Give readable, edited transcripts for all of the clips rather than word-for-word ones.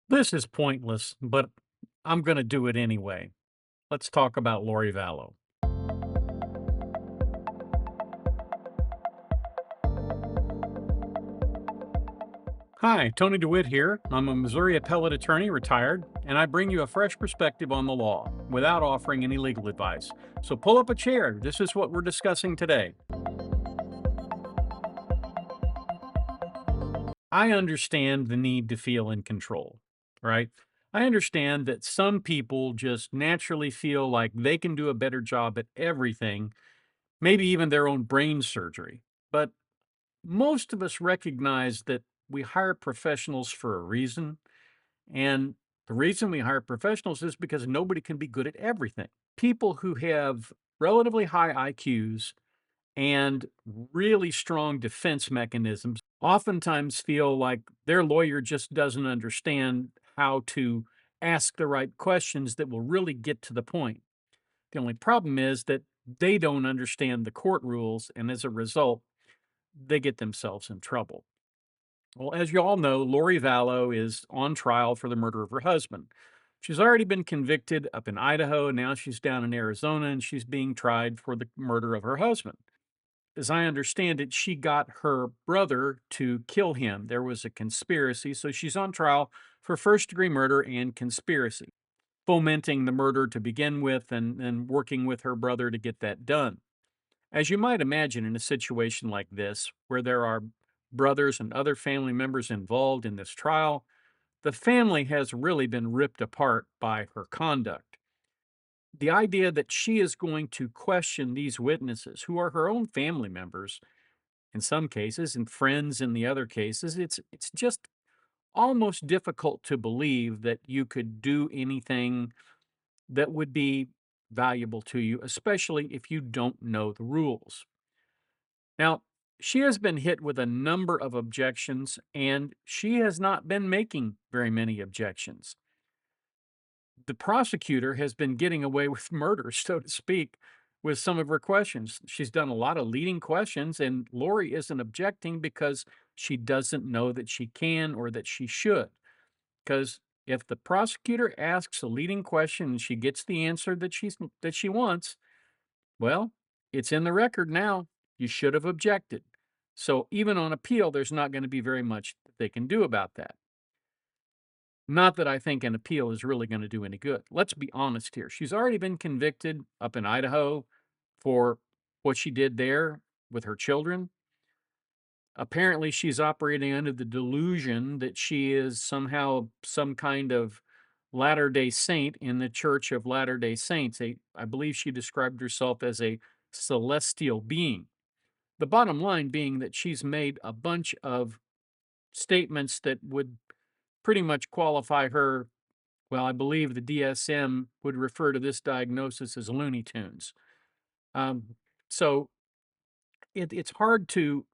This is pointless, but I'm going to do it anyway. Let's talk about Lori Vallow. Hi, Tony DeWitt here. I'm a Missouri appellate attorney, retired, and I bring you a fresh perspective on the law without offering any legal advice. So pull up a chair. This is what we're discussing today. I understand the need to feel in control, right? I understand that some people just naturally feel like they can do a better job at everything, maybe even their own brain surgery. But most of us recognize that we hire professionals for a reason. And the reason we hire professionals is because nobody can be good at everything. People who have relatively high IQs and really strong defense mechanisms oftentimes feel like their lawyer just doesn't understand how to ask the right questions that will really get to the point. The only problem is that they don't understand the court rules, and as a result, they get themselves in trouble. Well, as you all know, Lori Vallow is on trial for the murder of her husband. She's already been convicted up in Idaho. Now she's down in Arizona and she's being tried for the murder of her husband. As I understand it, she got her brother to kill him. There was a conspiracy, so she's on trial for first degree murder and conspiracy, fomenting the murder to begin with and working with her brother to get that done. As you might imagine, in a situation like this, where there are brothers and other family members involved in this trial, the family has really been ripped apart by her conduct. The idea that she is going to question these witnesses, who are her own family members in some cases and friends in the other cases, it's just almost difficult to believe that you could do anything that would be valuable to you, especially if you don't know the rules. Now, she has been hit with a number of objections, and she has not been making very many objections. The prosecutor has been getting away with murder, so to speak, with some of her questions. She's done a lot of leading questions, and Lori isn't objecting because she doesn't know that she can or that she should. Because if the prosecutor asks a leading question and she gets the answer that she wants, well, it's in the record now. You should have objected. So even on appeal, there's not going to be very much that they can do about that. Not that I think an appeal is really going to do any good. Let's be honest here. She's already been convicted up in Idaho for what she did there with her children. Apparently, she's operating under the delusion that she is somehow some kind of Latter day Saint in the Church of Latter day Saints. I believe she described herself as a celestial being. The bottom line being that she's made a bunch of statements that would pretty much qualify her. Well, I believe the DSM would refer to this diagnosis as Looney Tunes. Um, so it's hard to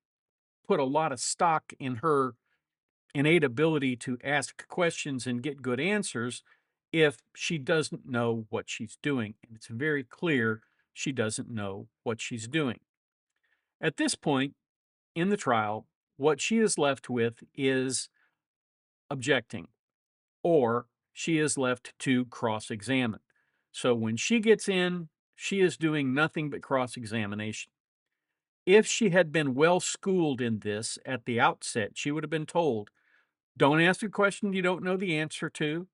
put a lot of stock in her innate ability to ask questions and get good answers if she doesn't know what she's doing. And it's very clear she doesn't know what she's doing. At this point in the trial, what she is left with is objecting, or she is left to cross examine. So when she gets in, she is doing nothing but cross examination. If she had been well schooled in this at the outset, she would have been told, don't ask a question you don't know the answer to.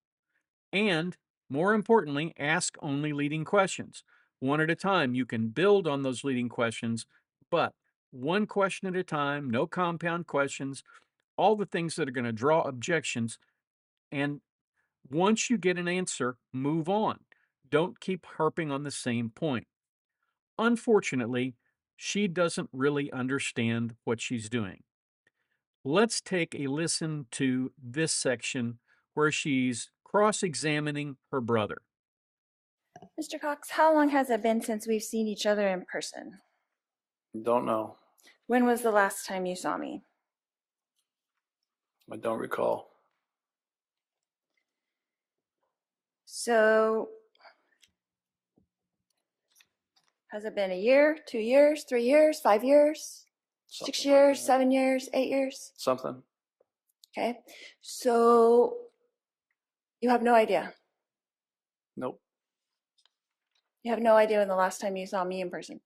And more importantly, ask only leading questions. One at a time. You can build on those leading questions, but one question at a time, no compound questions, all the things that are going to draw objections. And once you get an answer, move on. Don't keep harping on the same point. Unfortunately, she doesn't really understand what she's doing. Let's take a listen to this section where she's cross examining her brother. Mr. Cox, how long has it been since we've seen each other in person? Don't know. When was the last time you saw me? I don't recall. So, has it been a year, 2 years, 3 years, 5 years, Something 6 like years, that. 7 years, 8 years? Something. Okay. So, You have no idea. Nope. You have no idea when the last time you saw me in person.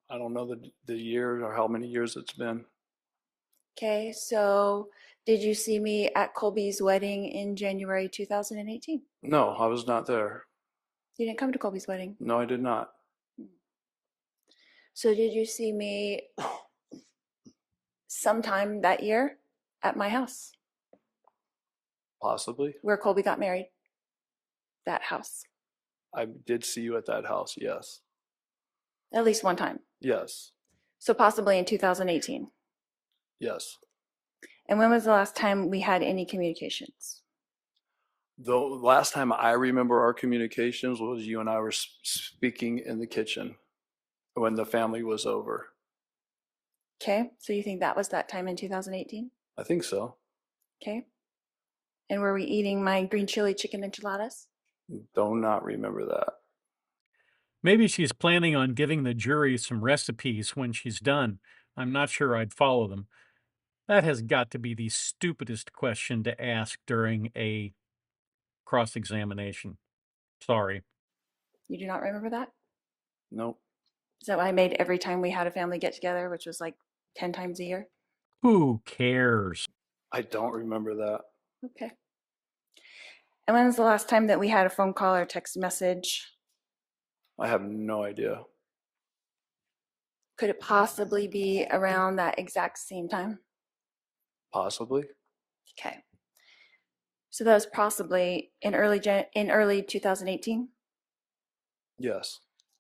I don't know the year or how many years it's been. Okay, so did you see me at Colby's wedding in January 2018? No, I was not there. You didn't come to Colby's wedding. No, I did not. So did you see me sometime that year at my house Possibly. where Colby got married? That house. I did see you at that house. Yes. At least one time. Yes. So possibly in 2018. Yes. And when was the last time we had any communications? The last time I remember our communications was you and I were speaking in the kitchen when the family was over. Okay, so you think that was that time in 2018? I think so. Okay. And were we eating my green chili chicken enchiladas? Do not remember that. Maybe she's planning on giving the jury some recipes when she's done. I'm not sure I'd follow them. That has got to be the stupidest question to ask during a cross examination. Sorry. You do not remember that? Nope. Is that what I made every time we had a family get together, which was like 10 times a year? Who cares? I don't remember that. Okay. And when was the last time that we had a phone call or text message? I have no idea. Could it possibly be around that exact same time? Possibly. Okay. So that was possibly in early 2018. Yes.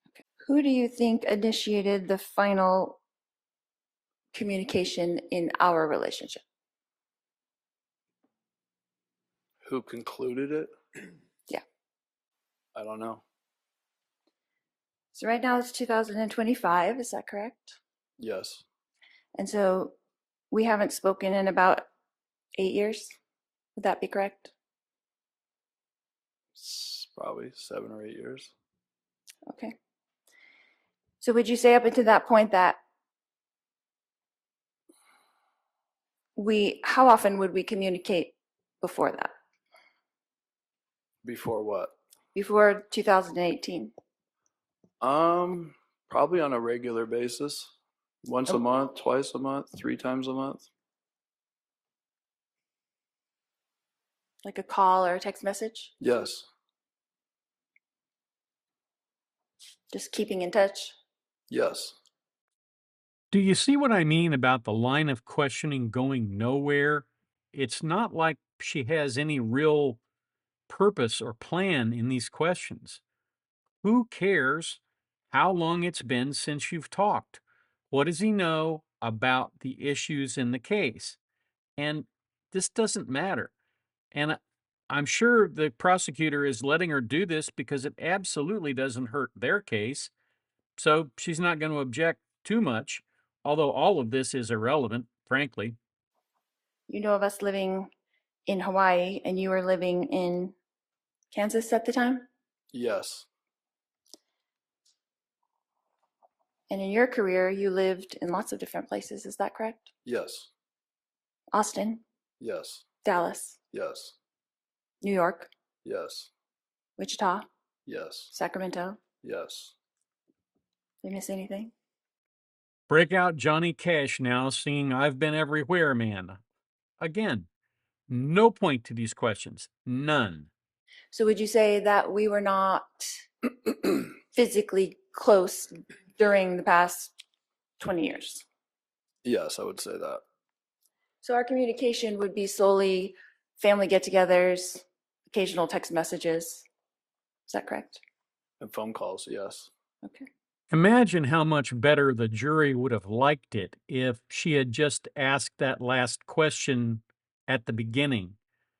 Okay. Who do you think initiated the final communication in our relationship? Who concluded it? Yeah. I don't know. So right now it's 2025, is that correct? Yes. And so we haven't spoken in about 8 years. Would that be correct? Probably 7 or 8 years. Okay. So would you say up until that point that how often would we communicate before that? Before what? Before 2018? Probably on a regular basis. Once a month, twice a month, 3 times a month. Like a call or a text message? Yes. Just keeping in touch? Yes. Do you see what I mean about the line of questioning going nowhere? It's not like she has any real purpose or plan in these questions. Who cares how long it's been since you've talked? What does he know about the issues in the case? And this doesn't matter. And I'm sure the prosecutor is letting her do this because it absolutely doesn't hurt their case. So she's not going to object too much, although all of this is irrelevant, frankly. You know of us living in Hawaii and you were living in Kansas at the time? Yes. And in your career, you lived in lots of different places. Is that correct? Yes. Austin, Yes. Dallas, Yes. New York, Yes. Wichita, Yes. Sacramento. Yes. Did I miss anything? Break out Johnny Cash now, singing I've Been Everywhere, Man. Again, no point to these questions. None. So would you say that we were not physically close during the past 20 years? Yes, I would say that. So our communication would be solely family get-togethers, occasional text messages. Is that correct? And phone calls, yes. Okay. Imagine how much better the jury would have liked it if she had just asked that last question at the beginning.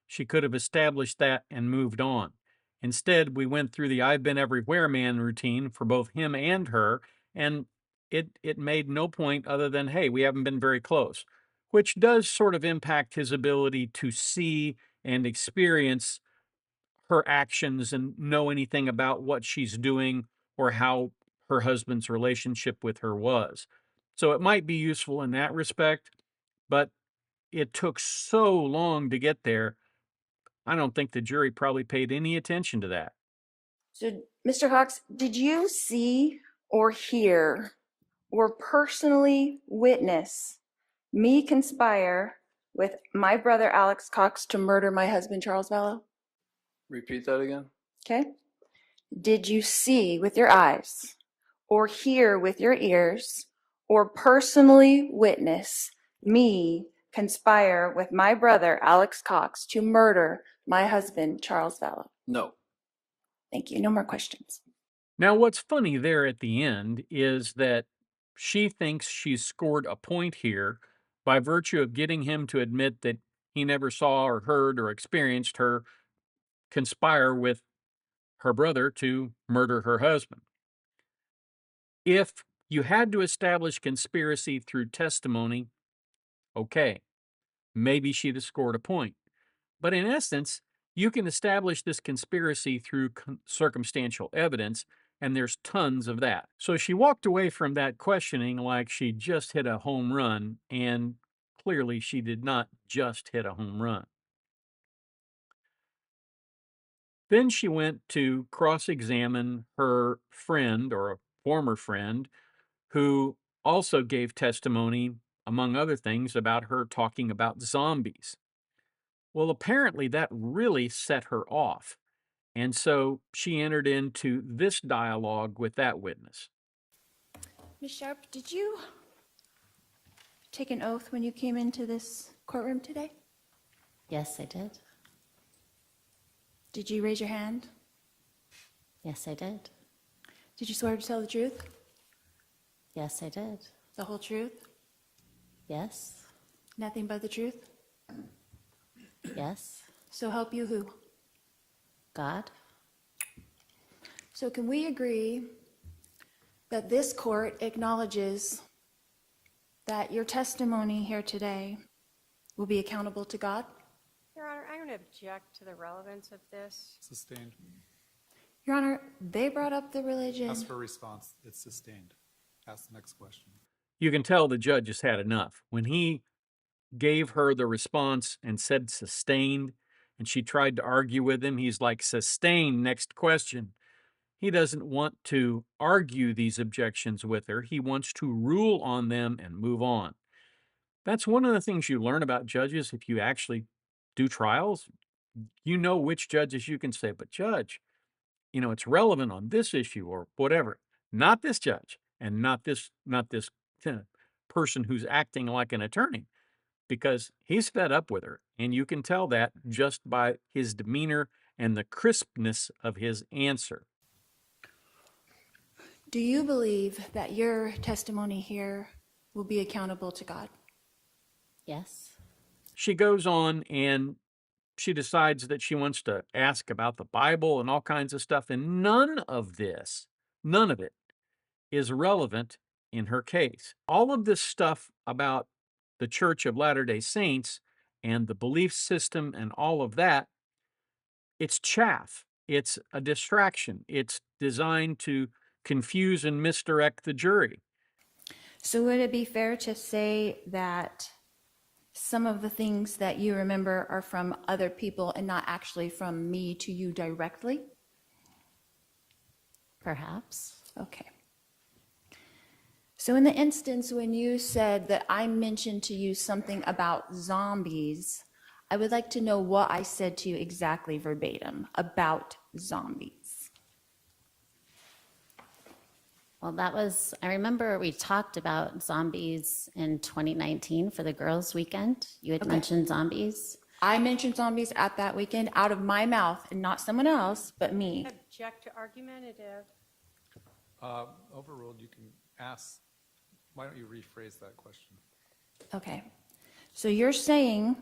She could have established that and moved on. Instead, we went through the I've been everywhere man routine for both him and her, and it made no point other than, hey, we haven't been very close, which does sort of impact his ability to see and experience her actions and know anything about what she's doing or how her husband's relationship with her was. So it might be useful in that respect, but it took so long to get there. I don't think the jury probably paid any attention to that. So, Mr. Cox, did you see or hear or personally witness me conspire with my brother Alex Cox to murder my husband Charles Vallow? Repeat that again. Okay. Did you see with your eyes or hear with your ears or personally witness me conspire with my brother Alex Cox to murder my husband Charles Vallow? No. Thank you. No more questions. Now, what's funny there at the end is that she thinks she's scored a point here by virtue of getting him to admit that he never saw or heard or experienced her conspire with her brother to murder her husband. If you had to establish conspiracy through testimony, okay, maybe she'd have scored a point. But in essence, you can establish this conspiracy through circumstantial evidence, and there's tons of that. So she walked away from that questioning like she just hit a home run, and clearly she did not just hit a home run. Then she went to cross examine her friend or a former friend who also gave testimony, among other things, about her talking about zombies. Well, apparently that really set her off. And so she entered into this dialogue with that witness. Ms. Sharp, did you take an oath when you came into this courtroom today? Yes, I did. Did you raise your hand? Yes, I did. Did you swear to tell the truth? Yes, I did. The whole truth? Yes. Nothing but the truth? Yes. So help you who? God. So can we agree that this court acknowledges that your testimony here today will be accountable to God? Your Honor, I don't object to the relevance of this. Sustained. Your Honor, they brought up the religion. Ask for a response. It's sustained. Ask the next question. You can tell the judge has had enough. When he gave her the response and said sustained, and she tried to argue with him, he's like, sustained, next question. He doesn't want to argue these objections with her. He wants to rule on them and move on. That's one of the things you learn about judges if you actually do trials. You know which judges you can say, but judge, it's relevant on this issue or whatever. Not this judge and not this person who's acting like an attorney, because he's fed up with her. And you can tell that just by his demeanor and the crispness of his answer. Do you believe that your testimony here will be accountable to God? Yes. She goes on and she decides that she wants to ask about the Bible and all kinds of stuff. And none of it is relevant in her case. All of this stuff about the Church of Latter-day Saints and the belief system and all of that, it's chaff. It's a distraction. It's designed to confuse and misdirect the jury. So would it be fair to say that some of the things that you remember are from other people and not actually from me to you directly? Perhaps. Okay. So in the instance when you said that I mentioned to you something about zombies, I would like to know what I said to you exactly verbatim about zombies. Well, I remember we talked about zombies in 2019 for the girls' weekend. You had mentioned zombies. I mentioned zombies at that weekend out of my mouth, and not someone else, but me. Object to argumentative. Overruled, you can ask. Why don't you rephrase that question? Okay. So you're saying,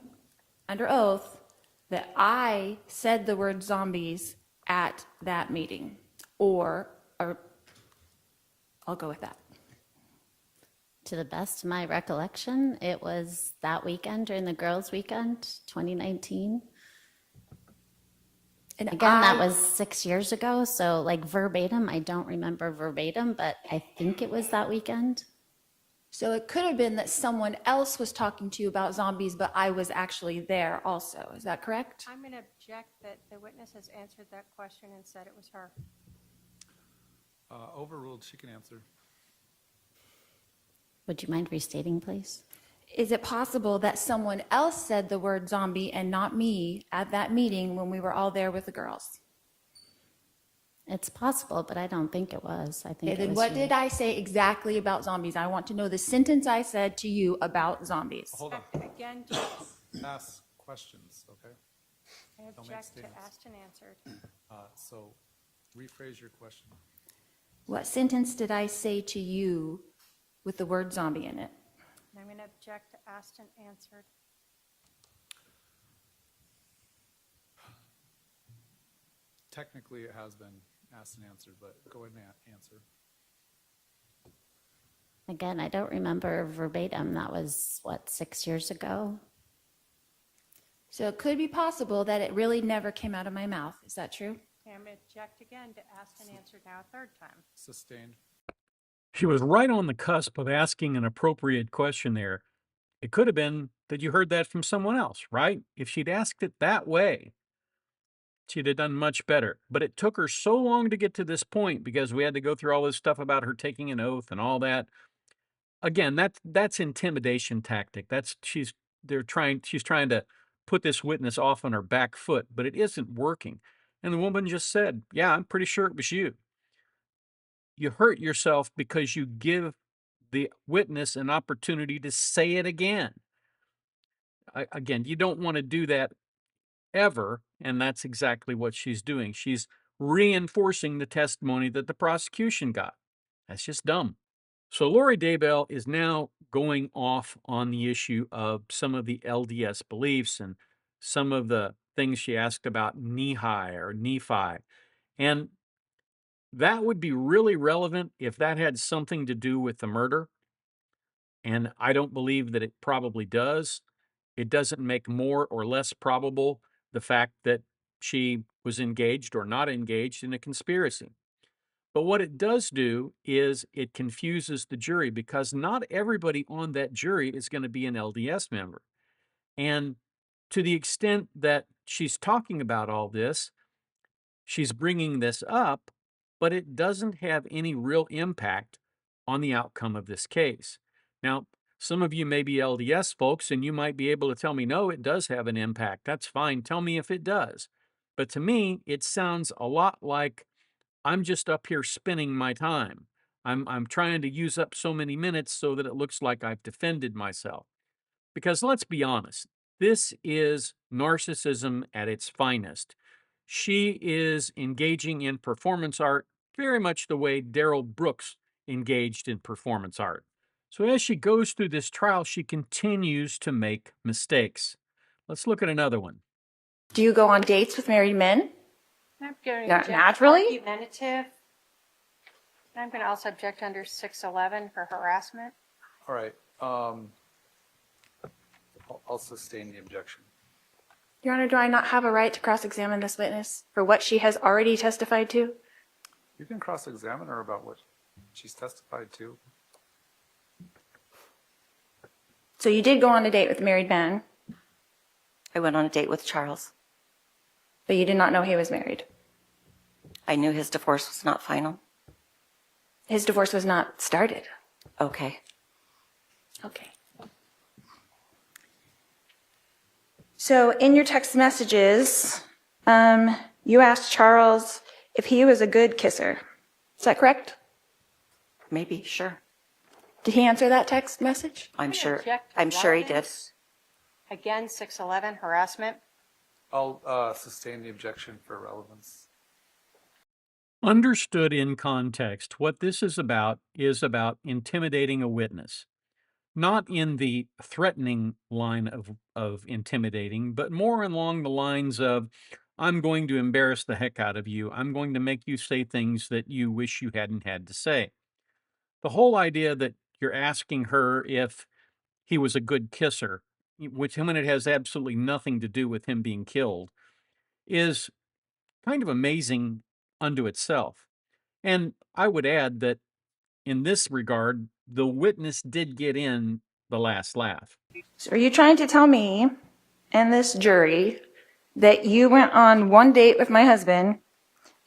under oath, that I said the word zombies at that meeting, or I'll go with that. To the best of my recollection, it was that weekend during the girls' weekend, 2019. And Again, that was 6 years ago, so like verbatim, I don't remember verbatim, but I think it was that weekend. So it could have been that someone else was talking to you about zombies, but I was actually there also. Is that correct? I'm going to object that the witness has answered that question and said it was her. Overruled, she can answer. Would you mind restating, please? Is it possible that someone else said the word zombie and not me at that meeting when we were all there with the girls? It's possible, but I don't think it was. I think Okay, it then was what you. did I say exactly about zombies? I want to know the sentence I said to you about zombies. Hold on, Again, ask questions, okay? I make object to statements. asked and answered. So rephrase your question. What sentence did I say to you with the word zombie in it? And I'm going to object to asked and answered. Technically, it has been asked and answered, but go ahead and answer. Again, I don't remember verbatim. That was, what, 6 years ago? So it could be possible that it really never came out of my mouth. Is that true? Okay, I'm going to object again to asked and answered now a third time. Sustained. She was right on the cusp of asking an appropriate question there. It could have been that you heard that from someone else, right? If she'd asked it that way, she'd have done much better. But it took her so long to get to this point because we had to go through all this stuff about her taking an oath and all that. Again, that's intimidation tactic. She's trying to put this witness off on her back foot, but it isn't working. And the woman just said, "Yeah, I'm pretty sure it was you." You hurt yourself because you give the witness an opportunity to say it again. Again, you don't want to do that ever, and that's exactly what she's doing. She's reinforcing the testimony that the prosecution got. That's just dumb. So Lori Daybell is now going off on the issue of some of the LDS beliefs and some of the things she asked about Nephi. And that would be really relevant if that had something to do with the murder. And I don't believe that it probably does. It doesn't make more or less probable the fact that she was engaged or not engaged in a conspiracy. But what it does do is it confuses the jury because not everybody on that jury is going to be an LDS member. And to the extent that she's talking about all this, she's bringing this up, but it doesn't have any real impact on the outcome of this case. Now, some of you may be LDS folks, and you might be able to tell me, no, it does have an impact. That's fine. Tell me if it does. But to me, it sounds a lot like I'm just up here spending my time. I'm trying to use up so many minutes so that it looks like I've defended myself. Because let's be honest, this is narcissism at its finest. She is engaging in performance art very much the way Darrell Brooks engaged in performance art. So as she goes through this trial, she continues to make mistakes. Let's look at another one. Do you go on dates with married men? I'm going to Yeah, object naturally? argumentative. And I'm going to also object under 611 for harassment. All right. I'll sustain the objection. Your Honor, do I not have a right to cross-examine this witness for what she has already testified to? You can cross-examine her about what she's testified to. So you did go on a date with a married man, I went on a date with Charles. but you did not know he was married. I knew his divorce was not final. His divorce was not started. Okay. Okay. So in your text messages, you asked Charles if he was a good kisser. Is that correct? Maybe, sure. Did he answer that text message? I'm gonna sure. object to I'm sure he did. relevance. Again, 611 harassment. I'll sustain the objection for relevance. Understood in context, what this is about intimidating a witness. Not in the threatening line of intimidating, but more along the lines of, I'm going to embarrass the heck out of you. I'm going to make you say things that you wish you hadn't had to say. The whole idea that you're asking her if he was a good kisser, which when it has absolutely nothing to do with him being killed, is kind of amazing unto itself. And I would add that in this regard, the witness did get in the last laugh. So are you trying to tell me and this jury that you went on one date with my husband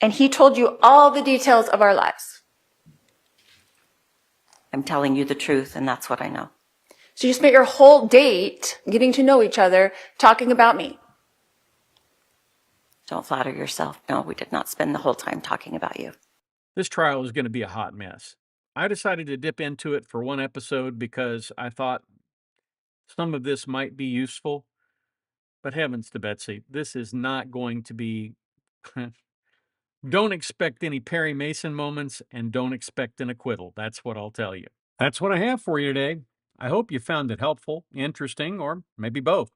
and he told you all the details of our lives? I'm telling you the truth, and that's what I know. So you spent your whole date getting to know each other, talking about me. Don't flatter yourself. No, we did not spend the whole time talking about you. This trial is going to be a hot mess. I decided to dip into it for one episode because I thought some of this might be useful. But heavens to Betsy, this is not going to be. Don't expect any Perry Mason moments and don't expect an acquittal. That's what I'll tell you. That's what I have for you today. I hope you found it helpful, interesting, or maybe both.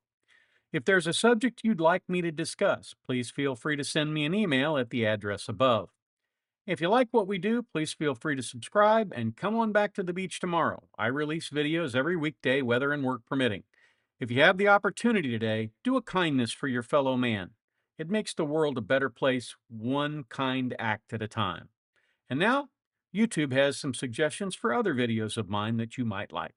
If there's a subject you'd like me to discuss, please feel free to send me an email at the address above. If you like what we do, please feel free to subscribe and come on back to the beach tomorrow. I release videos every weekday, weather and work permitting. If you have the opportunity today, do a kindness for your fellow man. It makes the world a better place, one kind act at a time. And now, YouTube has some suggestions for other videos of mine that you might like.